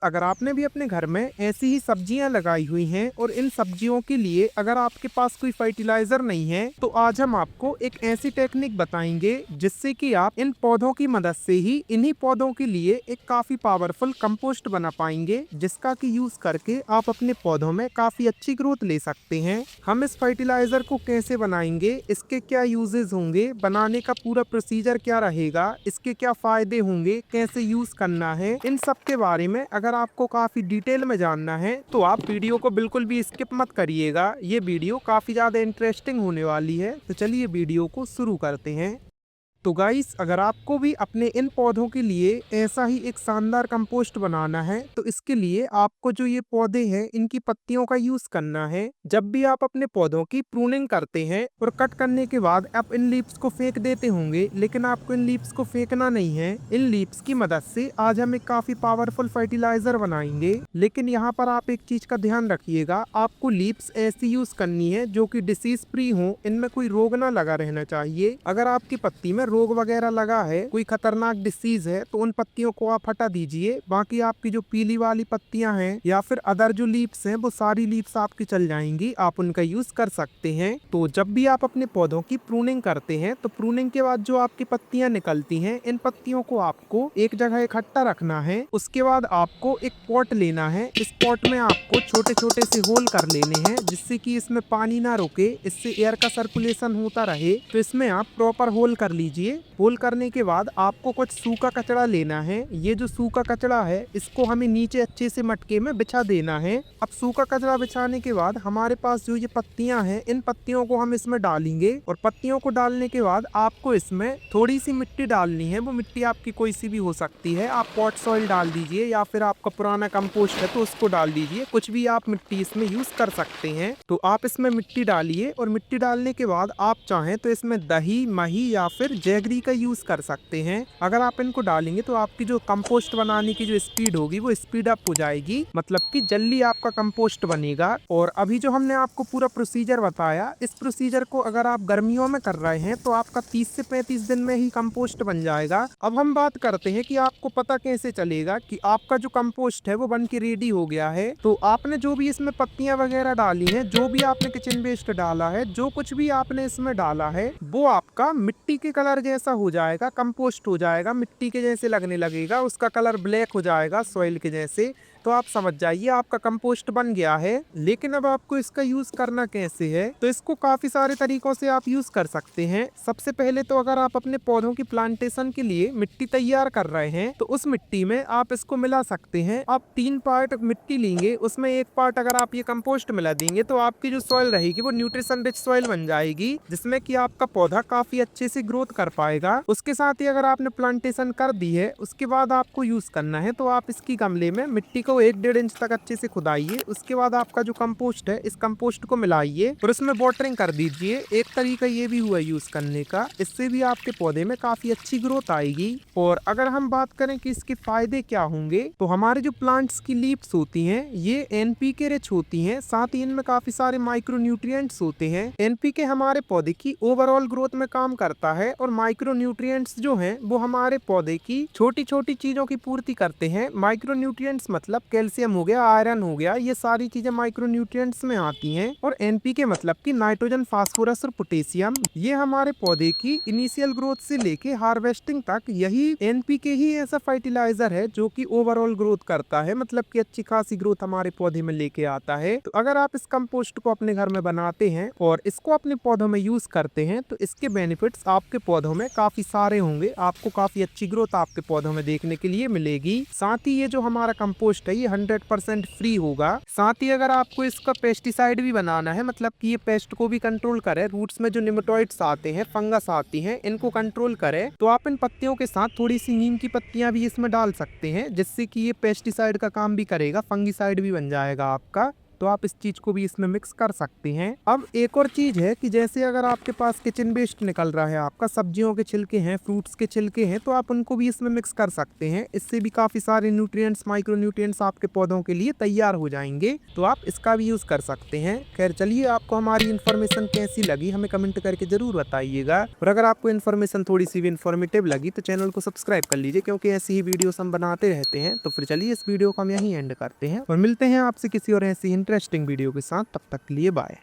अगर आपने भी अपने घर में ऐसी ही सब्जियां लगाई हुई हैं और इन सब्जियों के लिए अगर आपके पास कोई फर्टिलाइजर नहीं है, तो आज हम आपको एक ऐसी टेक्निक बताएंगे जिससे कि आप इन पौधों की मदद से ही इन्हीं पौधों के लिए एक काफी पावरफुल कंपोस्ट बना पाएंगे, जिसका कि यूज करके आप अपने पौधों में काफी अच्छी ग्रोथ ले सकते हैं। हम इस फर्टिलाइजर को कैसे बनाएंगे, इसके क्या यूजेस होंगे, बनाने का पूरा प्रोसीजर क्या रहेगा, इसके क्या फायदे होंगे, कैसे यूज करना है, इन सब के बारे में अगर आपको काफी डिटेल में जानना है तो आप वीडियो को बिल्कुल भी स्किप मत करिएगा। ये वीडियो काफी ज्यादा इंटरेस्टिंग होने वाली है, तो चलिए वीडियो को शुरू करते हैं। तो गाइस, अगर आपको भी अपने इन पौधों के लिए ऐसा ही एक शानदार कंपोस्ट बनाना है, तो इसके लिए आपको जो ये पौधे हैं इनकी पत्तियों का यूज करना है। जब भी आप अपने पौधों की प्रूनिंग करते हैं और कट करने के बाद आप इन लीव्स को फेंक देते होंगे, लेकिन आपको इन लीव्स को फेंकना नहीं है। इन लीव्स की मदद से आज हम एक काफी पावरफुल फर्टिलाइजर बनाएंगे। लेकिन यहाँ पर आप एक चीज का ध्यान रखिएगा, आपको लीव्स ऐसी यूज करनी है जो कि डिसीज फ्री हो, इनमें कोई रोग ना लगा रहना चाहिए। अगर आपकी पत्ती में रोग वगैरह लगा है, कोई खतरनाक डिसीज है, तो उन पत्तियों को आप हटा दीजिए। बाकी आपकी जो पीली वाली पत्तियां हैं या फिर अदर जो लीव्स हैं, वो सारी लीव्स आपकी चल जाएंगी, आप उनका यूज कर सकते हैं। तो जब भी आप अपने पौधों की प्रूनिंग करते हैं, तो प्रूनिंग के बाद जो आपकी पत्तियां निकलती हैं, इन पत्तियों को आपको एक जगह इकट्ठा रखना है। उसके बाद आपको एक पॉट लेना है। इस पॉट में आपको छोटे छोटे से होल कर लेने हैं, जिससे कि इसमें पानी ना रुके, इससे एयर का सर्कुलेशन होता रहे। तो इसमें आप प्रॉपर होल कर लीजिए। होल करने के बाद आपको कुछ सूखा कचड़ा लेना है। ये जो सूखा कचड़ा है, इसको हमें नीचे अच्छे से मटके में बिछा देना है। अब सूखा कचड़ा बिछाने के बाद हमारे पास जो ये पत्तियां हैं, इन पत्तियों को हम इसमें डालेंगे। और पत्तियों को डालने के बाद आपको इसमें थोड़ी सी मिट्टी डालनी है। वो मिट्टी आपकी कोई सी भी हो सकती है। आप पॉट सॉइल डाल दीजिए या फिर आपका पुराना कंपोस्ट है तो उसको डाल दीजिए। कुछ भी आप मिट्टी इसमें यूज कर सकते हैं। तो आप इसमें मिट्टी डालिए और मिट्टी डालने के बाद आप चाहें तो इसमें दही, मही या फिर जैगरी का यूज कर सकते हैं। अगर आप इनको डालेंगे तो आपकी जो कंपोस्ट बनाने की जो स्पीड होगी वो स्पीड अप हो जाएगी, मतलब कि जल्दी आपका कंपोस्ट बनेगा। और अभी जो हमने आपको पूरा प्रोसीजर बताया, इस प्रोसीजर को अगर आप गर्मियों में कर रहे हैं तो आपका 30 से 35 दिन में ही कंपोस्ट बन जाएगा। अब हम बात करते हैं कि आपको पता कैसे चलेगा कि आपका जो कंपोस्ट है वो बन के रेडी हो गया है। तो आपने जो भी इसमें पत्तियां वगैरह डाली हैं, जो भी आपने किचन वेस्ट डाला है, जो कुछ भी आपने इसमें डाला है, वो आपका मिट्टी के कलर जैसा हो जाएगा, कंपोस्ट हो जाएगा, मिट्टी के जैसे लगने लगेगा, उसका कलर ब्लैक हो जाएगा सॉइल के जैसे। तो आप समझ जाइए आपका कंपोस्ट बन गया है। लेकिन अब आपको इसका यूज करना कैसे है, तो इसको काफी सारे तरीकों से आप यूज कर सकते हैं। सबसे पहले तो अगर आप अपने पौधों की प्लांटेशन के लिए मिट्टी तैयार कर रहे हैं, तो उस मिट्टी में आप इसको मिला सकते हैं। आप 3 पार्ट मिट्टी लेंगे, उसमें एक पार्ट अगर आप ये कंपोस्ट मिला देंगे तो आपकी जो सॉइल रहेगी वो न्यूट्रिशन रिच सॉइल बन जाएगी, जिसमें कि आपका पौधा काफी अच्छे से ग्रोथ कर पाएगा। उसके साथ ही अगर आपने प्लांटेशन कर दी है, उसके बाद आपको यूज करना है, तो आप इसकी गमले में मिट्टी को 1-1.5 इंच तक अच्छे से खुदाइए। उसके बाद आपका जो कंपोस्ट है, इस कंपोस्ट को मिलाइए और इसमें वाटरिंग कर दीजिए। एक तरीका ये भी हुआ यूज करने का, इससे भी आपके पौधे में काफी अच्छी ग्रोथ आएगी। और अगर हम बात करें कि इसके फायदे क्या होंगे, तो हमारे जो प्लांट्स की लीव्स होती हैं, ये एनपीके रिच होती हैं, साथ ही इनमें काफी सारे माइक्रो न्यूट्रिएंट्स होते हैं। एनपीके हमारे पौधे की ओवरऑल ग्रोथ में काम करता है और माइक्रो न्यूट्रिएंट्स जो हैं वो हमारे पौधे की छोटी छोटी चीजों की पूर्ति करते हैं। माइक्रो न्यूट्रिएंट्स मतलब कैल्शियम हो गया, आयरन हो गया, ये सारी चीजें माइक्रो न्यूट्रिएंट्स में आती हैं। और एनपीके मतलब कि नाइट्रोजन, फास्फोरस और पोटेशियम, ये हमारे पौधे की इनिशियल ग्रोथ से लेके हार्वेस्टिंग तक यही एनपीके ही ऐसा फर्टिलाइजर है जो कि ओवरऑल ग्रोथ करता है, मतलब कि अच्छी खासी ग्रोथ हमारे पौधे में लेके आता है। तो अगर आप इस कंपोस्ट को अपने घर में बनाते हैं और इसको अपने पौधों में यूज करते हैं, तो इसके बेनिफिट्स आपके पौधों में काफी सारे होंगे। आपको काफी अच्छी ग्रोथ आपके पौधों में देखने के लिए मिलेगी। साथ ही ये जो हमारा कंपोस्ट है, ये 100% फ्री होगा। साथ ही अगर आपको इसका पेस्टिसाइड भी बनाना है, मतलब कि ये पेस्ट को भी कंट्रोल करे, रूट्स में जो निमेटोइड्स आते हैं, फंगस आती हैं, इनको कंट्रोल करे, तो आप इन पत्तियों के साथ थोड़ी सी नीम की पत्तियां भी इसमें डाल सकते हैं, जिससे कि ये पेस्टिसाइड का काम भी करेगा, फंगिसाइड भी बन जाएगा आपका। तो आप इस चीज को भी इसमें मिक्स कर सकते हैं। अब एक और चीज है कि जैसे अगर आपके पास किचन वेस्ट निकल रहा है, आपका सब्जियों के छिलके हैं, फ्रूट्स के छिलके हैं, तो आप उनको भी इसमें मिक्स कर सकते हैं। इससे भी काफी सारे न्यूट्रिएंट्स, माइक्रो न्यूट्रिएंट्स आपके पौधों के लिए तैयार हो जाएंगे, तो आप इसका भी यूज कर सकते हैं। खैर चलिए, आपको हमारी इन्फॉर्मेशन कैसी लगी हमें कमेंट करके जरूर बताइएगा, और अगर आपको इन्फॉर्मेशन थोड़ी सी भी इन्फॉर्मेटिव लगी तो चैनल को सब्सक्राइब कर लीजिए, क्योंकि ऐसी ही वीडियोस हम बनाते रहते हैं। तो फिर चलिए इस वीडियो को हम यहीं एंड करते हैं और मिलते हैं आपसे किसी और ऐसी इंटरेस्टिंग वीडियो के साथ। तब तक के लिए बाय।